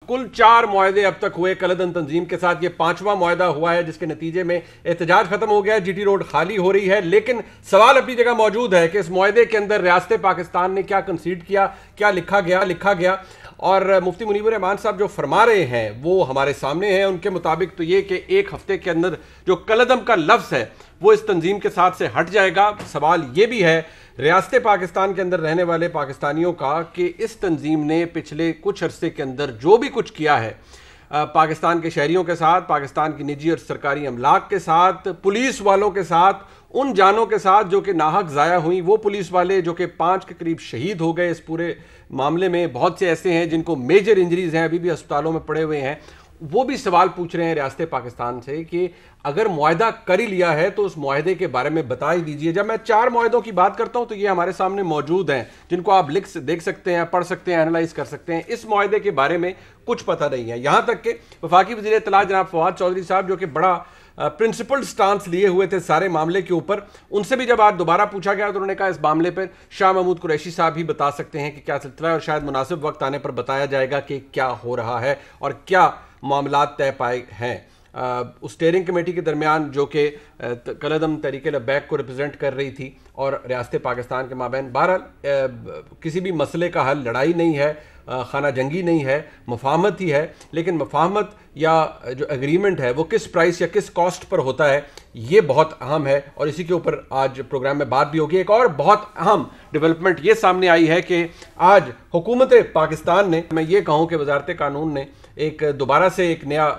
कुल 4 मुआहदे अब तक हुए कलदम तंजीम के साथ। ये 5वां मुआहदा हुआ है जिसके नतीजे में एहतजाज खत्म हो गया, जीटी रोड खाली हो रही है। लेकिन सवाल अपनी जगह मौजूद है कि इस मुआहदे के अंदर रियासत पाकिस्तान ने क्या कंसीड किया, क्या लिखा गया। और मुफ्ती मुनीबर रहमान साहब जो फरमा रहे हैं वो हमारे सामने है। उनके मुताबिक तो ये कि एक हफ्ते के अंदर जो कलदम का लफ्ज़ है वो इस तंजीम के साथ से हट जाएगा। सवाल ये भी है रियासत पाकिस्तान के अंदर रहने वाले पाकिस्तानियों का कि इस तंजीम ने पिछले कुछ अरसे के अंदर जो भी कुछ किया है पाकिस्तान के शहरियों के साथ, पाकिस्तान की निजी और सरकारी अमलाक के साथ, पुलिस वालों के साथ, उन जानों के साथ जो कि नाहक ज़ाया हुई, वो पुलिस वाले जो कि 5 के करीब शहीद हो गए इस पूरे मामले में, बहुत से ऐसे हैं जिनको मेजर इंजरीज हैं, अभी भी अस्पतालों में पड़े हुए हैं, वो भी सवाल पूछ रहे हैं रियासत पाकिस्तान से कि अगर मुआहदा कर ही लिया है तो उस मुआहदे के बारे में बता ही दीजिए। जब मैं 4 मुआहदों की बात करता हूं तो ये हमारे सामने मौजूद हैं जिनको आप देख सकते हैं, पढ़ सकते हैं, एनालाइज कर सकते हैं। इस मुआहदे के बारे में कुछ पता नहीं है। यहां तक कि वफाकी वज़ीर इत्तलात जनाब फवाद चौधरी साहब जो कि बड़ा प्रिंसिपल स्टांस लिए हुए थे सारे मामले के ऊपर, उनसे भी जब आज दोबारा पूछा गया तो उन्होंने कहा इस मामले पर शाह महमूद कुरैशी साहब ही बता सकते हैं कि क्या सिलसिला है और शायद मुनासिब वक्त आने पर बताया जाएगा कि क्या हो रहा है और क्या मामलात तय पाए हैं। उस स्टीयरिंग कमेटी के दरमियान जो कि कलदम तहरीक लब्बैक को रिप्रेजेंट कर रही थी और रियासत पाकिस्तान के माबैन, बहरहाल किसी भी मसले का हल लड़ाई नहीं है, खाना जंगी नहीं है, मफाहमत ही है। लेकिन मफाहमत या जो एग्रीमेंट है वो किस प्राइस या किस कॉस्ट पर होता है ये बहुत अहम है और इसी के ऊपर आज प्रोग्राम में बात भी होगी। एक और बहुत अहम डेवलपमेंट ये सामने आई है कि आज हुकूमत पाकिस्तान ने, मैं ये कहूँ कि वजारत कानून ने एक दोबारा से एक नया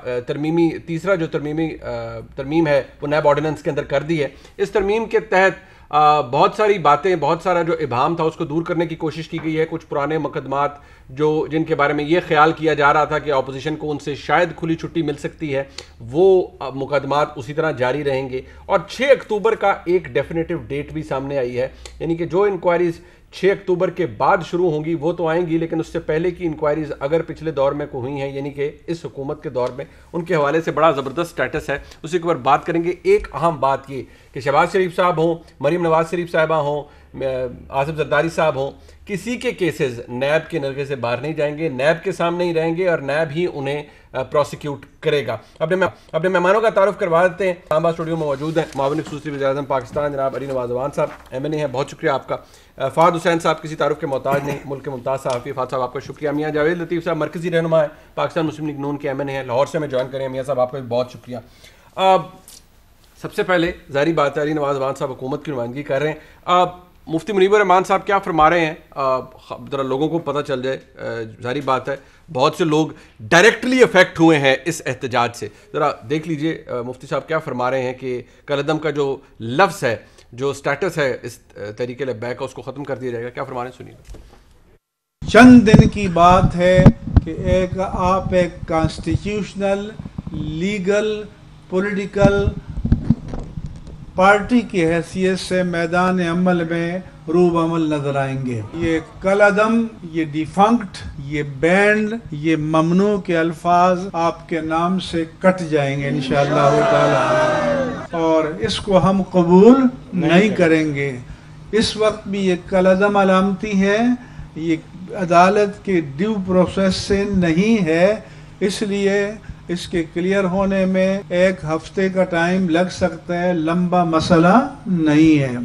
तीसरा जो तरमीम है वो नैब ऑर्डिनेंस के अंदर कर दी है। इस तरमीम के तहत बहुत सारी बातें, बहुत सारा जो इबाहम था उसको दूर करने की कोशिश की गई है। कुछ पुराने मुकदमात जिनके बारे में ये ख्याल किया जा रहा था कि अपोजिशन को उनसे शायद खुली छुट्टी मिल सकती है, वो मुकदमात उसी तरह जारी रहेंगे। और 6 अक्टूबर का एक डेफिनेटिव डेट भी सामने आई है, यानी कि जो इंक्वायरीज 6 अक्टूबर के बाद शुरू होंगी वो तो आएंगी, लेकिन उससे पहले की इंक्वायरीज अगर पिछले दौर में को हुई हैं, यानी कि इस हुकूमत के दौर में, उनके हवाले से बड़ा ज़बरदस्त स्टेटस है, उसी के ऊपर बात करेंगे। एक अहम बात ये कि शहबाज शरीफ साहब हों, मरीम नवाज शरीफ साहिबा हों, आसिफ जरदारी साहब हों, किसी के केसेस नैब के नरगे से बाहर नहीं जाएंगे, नैब के सामने ही रहेंगे और नैब ही उन्हें प्रोसिक्यूट करेगा। अपने मेहमानों का तारुफ करवा देते हैं। इस्लामाबाद स्टूडियो में मौजूद हैं मावन खसूसी वज़ीर-ए-आज़म पाकिस्तान जनाब अली नवाज अवान साहब, MNA हैं, बहुत शुक्रिया आपका। फ़ाद हुसैन साहब किसी तारुफ के मोहताज नहीं, मुल्क के मुमताज़ सहाफ़ी, फ़ाद साहब आपका शुक्रिया। मियाँ जावेद लतीफ़ साहब मरकज़ी रहनुमा है, पाकिस्तान मुस्लिम लीग नून के MNA हैं, लाहौर से हमें ज्वाइन करें। मियाँ साहब आपका भी बहुत शुक्रिया। सबसे पहले जारी बात है, अली नवाज अवान साहब हुकूमत की नुमाइंदगी कर रहे हैं, मुफ्ती मुनीबर रहमान साहब क्या फरमा रहे हैं, ज़रा लोगों को पता चल जाए। जारी बात है बहुत से लोग डायरेक्टली अफेक्ट हुए हैं इस एहतजाज से, ज़रा देख लीजिए मुफ्ती साहब क्या फरमा रहे हैं कि कलदम का जो लफ्ज़ है, जो स्टेटस है इस तहरीक लब्बैक का, उसको ख़त्म कर दिया जाएगा। क्या फरमा रहे हैं, सुनिए। चंद दिन की बात है कि आप एक कॉन्स्टिट्यूशनल लीगल पॉलिटिकल पार्टी की हैसियत से मैदान अमल में रूब अमल नजर आएंगे। ये कलदम, ये डिफंक्ट, ये बैंड, ये ममनू के अल्फाज आपके नाम से कट जाएंगे इंशाअल्लाह ताला, और इसको हम कबूल नहीं करेंगे। इस वक्त भी ये कलदम अलामती है, ये अदालत के ड्यू प्रोसेस से नहीं है, इसलिए इसके क्लियर होने में 1 हफ्ते का टाइम लग सकता है, लंबा मसला नहीं है।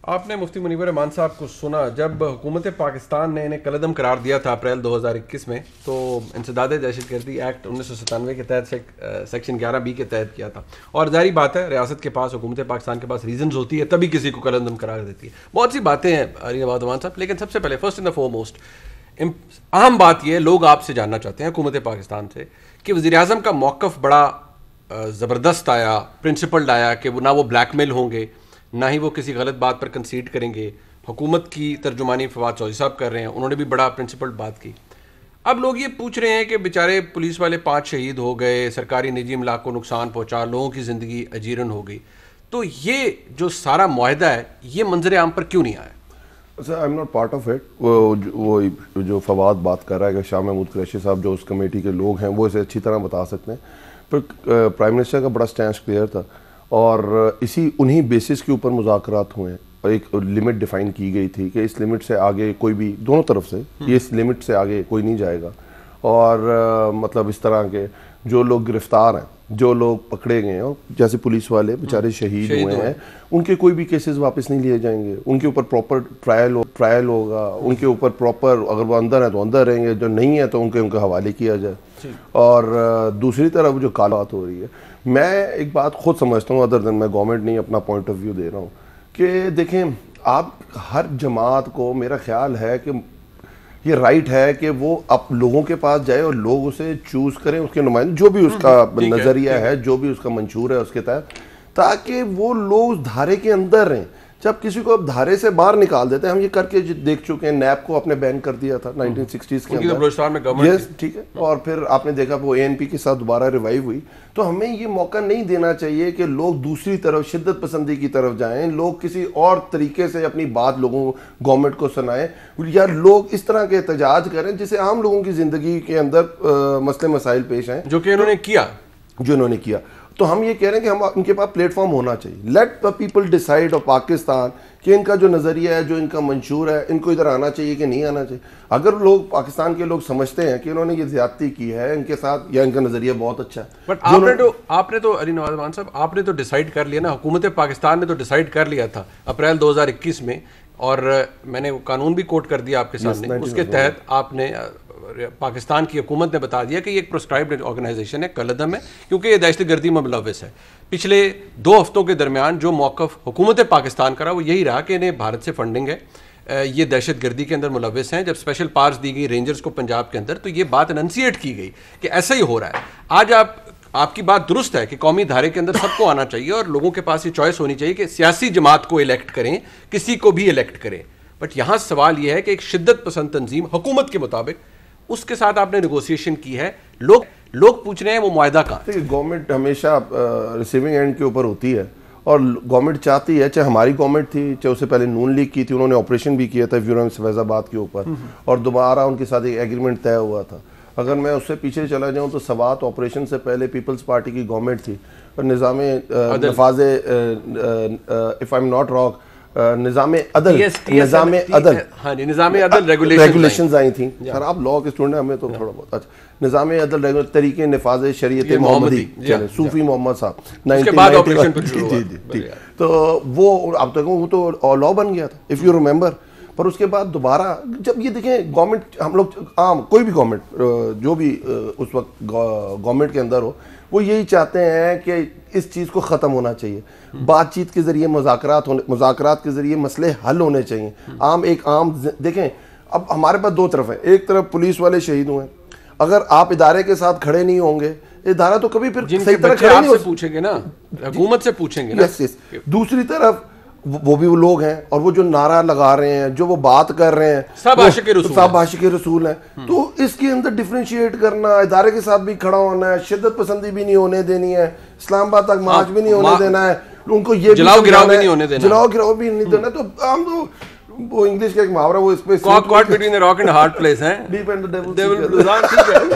आपने मुफ्ती मुनीबर रहमान साहब को सुना। जब हुकूमत पाकिस्तान ने इन्हें कलदम करार दिया था अप्रैल 2021 में, तो इंसदाद दहशतगर्दी एक्ट 1997 के तहत सेक्शन 11B के तहत किया था। और जारी बात है रियासत के पास, हुकूमत पाकिस्तान के पास रीजंस होती है तभी किसी को कलदम करार देती है। बहुत सी बातें हैं अली नवाज अवान साहब, लेकिन सबसे पहले फर्स्ट इन द फोरमोस्ट अहम बात यह, लोग आपसे जानना चाहते हैं हुकूमत पाकिस्तान से कि वज़ीर-ए-आज़म का मौक़िफ़ बड़ा ज़बरदस्त आया, प्रिंसिपल्ड आया कि ना वो ब्लैकमेल होंगे, ना ही वो किसी गलत बात पर कंसीड करेंगे। हुकूमत की तर्जुमानी फवाद चौधरी साहब कर रहे हैं, उन्होंने भी बड़ा प्रिंसिपल्ड बात की। अब लोग ये पूछ रहे हैं कि बेचारे पुलिस वाले 5 शहीद हो गए, सरकारी निजी इमलाक को नुकसान पहुँचा, लोगों की ज़िंदगी अजीरन हो गई, तो ये जो सारा मुआहदा है ये मंजर आम पर क्यों नहीं आया? Sir I am not part of it. वो जो फवाद बात कर रहा है कि शाह महमूद कुरैशी साहब जो उस कमेटी के लोग हैं वो इसे अच्छी तरह बता सकते हैं, पर प्राइम मिनिस्टर का बड़ा स्टैंड क्लियर था और उन्हीं बेसिस के ऊपर मुज़ाकरात हुए हैं और एक लिमिट डिफाइन की गई थी कि इस लिमिट से आगे कोई भी, दोनों तरफ से, ये इस लिमिट से आगे कोई नहीं जाएगा। और मतलब इस तरह के जो लोग गिरफ्तार हैं, जो लोग पकड़े गए हैं, जैसे पुलिस वाले बेचारे शहीद हुए हैं, उनके कोई भी केसेस वापस नहीं लिए जाएंगे। उनके ऊपर प्रॉपर ट्रायल होगा, उनके ऊपर प्रॉपर, अगर वो अंदर है तो अंदर रहेंगे, जो नहीं है तो उनके हवाले किया जाए। और दूसरी तरफ जो कालात हो रही है, मैं एक बात खुद समझता हूँ, अदर देन मैं गवर्नमेंट नहीं, अपना पॉइंट ऑफ व्यू दे रहा हूँ कि देखें, आप हर जमात को, मेरा ख्याल है कि ये राइट है कि वो अब लोगों के पास जाए और लोग उसे चूज करें, उसके नुमाइंदे, जो भी उसका नजरिया है, जो भी उसका मंशूर है उसके तहत, ताकि वो लोग उस धारे के अंदर रहें। जब किसी को अब धारे से बाहर निकाल देते हैं, हम ये करके देख चुके हैं, नैप को आपने बैन कर दिया था 1960s के अंदर, यस ठीक है, और फिर आपने देखा वो ANP के साथ दोबारा रिवाइव हुई। तो हमें ये मौका नहीं देना चाहिए कि लोग दूसरी तरफ शिद्दत पसंदी की तरफ जाएं, लोग किसी और तरीके से अपनी बात लोगों गवर्नमेंट को सुनाएं, या लोग इस तरह के एहतजाज करें जिससे आम लोगों की जिंदगी के अंदर मसले मसाइल पेश हैं, जो कि इन्होंने किया। तो हम ये कह रहे हैं कि हम इनके पास प्लेटफॉर्म होना चाहिए। Let the people decide of Pakistan कि इनका जो नज़रिया है, जो इनका मंशूर है, इनको इधर आना चाहिए कि नहीं आना चाहिए। अगर लोग, पाकिस्तान के लोग समझते हैं कि इन्होंने ये ज्यादती की है इनके साथ, या इनका नज़रिया बहुत अच्छा है, बट आपने तो अली नवाज मान साहब, आपने तो डिसाइड कर लिया ना, हुकूमत पाकिस्तान ने तो डिसाइड कर लिया था अप्रैल 2021 में, और मैंने वो कानून भी कोट कर दिया आपके सामने, उसके तहत आपने पाकिस्तान की हुकूमत ने बता दिया कि ये एक प्रोस्क्राइब्ड ऑर्गेनाइजेशन है, कलअदम है, क्योंकि ये दहशतगर्दी में मुलव्वस है। पिछले 2 हफ्तों के दरमियान जो मौक़िफ़ हुकूमत पाकिस्तान का रहा वो यही रहा कि इन्हें भारत से फंडिंग है, ये दहशतगर्दी के अंदर मुलव्वस हैं। जब स्पेशल पावर्स दी गई रेंजर्स को पंजाब के अंदर, तो ये बात एनंसिएट की गई कि ऐसा ही हो रहा है। आज आपकी बात दुरुस्त है कि कौमी धारे के अंदर सबको आना चाहिए और लोगों के पास ये चॉइस होनी चाहिए कि सियासी जमात को इलेक्ट करें, किसी को भी इलेक्ट करें। बट यहाँ सवाल ये है कि एक शिद्दत पसंद तंजीम हुकूमत के मुताबिक, उसके साथ आपने नेगोशिएशन की है, लोग पूछ रहे हैं वो मुआहदा कहाँ। गवर्नमेंट हमेशा रिसीविंग एंड के ऊपर होती है, और गवर्नमेंट चाहती है, चाहे हमारी गवर्नमेंट थी, चाहे उससे पहले नून लीग की थी, उन्होंने ऑपरेशन भी किया था फैजाबाद के ऊपर, और दोबारा उनके साथ एक एग्रीमेंट तय हुआ था। अगर मैं उससे पीछे चला जाऊं तो सवात ऑपरेशन से पहले पीपल्स पार्टी की गवर्नमेंट थी, और निज़ामे नफाज़े, if I am not wrong, निज़ामे अदल रेगुलेशंस आई थी। सर आप लॉ के स्टूडेंट हैं, हमें तो थोड़ा बहुत अच्छा, निज़ामे अदल तरीके नफाज़ शरीयत मोहम्मदी, सूफी मोहम्मद साहब, 1990, तो वो अब तक वो तो लॉ बन गया था, इफ़ यू रिमेंबर। पर उसके बाद दोबारा जब ये देखें, गवर्नमेंट, हम लोग आम कोई भी गवर्नमेंट जो भी उस वक्त गवर्नमेंट के अंदर हो, वो यही चाहते हैं कि इस चीज़ को ख़त्म होना चाहिए, बातचीत के ज़रिए, मुज़ाकरात के ज़रिए मसले हल होने चाहिए। आम देखें, अब हमारे पास 2 तरफ है, एक तरफ पुलिस वाले शहीद हुए, अगर आप इदारे के साथ खड़े नहीं होंगे, इदारा तो कभी फिर सही तरह खड़े नहीं हो, पूछेंगे ना, हुकूमत से पूछेंगे ना। दूसरी तरफ वो भी वो लोग हैं, और वो जो नारा लगा रहे हैं, जो वो बात कर रहे हैं, सब आशिक़े रसूल हैं। तो इसके अंदर डिफरेंशिएट करना, इदारे के साथ भी खड़ा होना है, शिद्दत पसंदी भी नहीं होने देनी है, इस्लामाबाद तक मार्च भी नहीं होने देना है, उनको ये जलाओ गिराओ भी नहीं होने देना, जलाओ गिराओ भी नहीं देना। तो हम तो वो इंग्लिश का एक मुहावरा, वो इस पे caught between the rock and hard place है, डीप एंड द डेविल, ठीक है।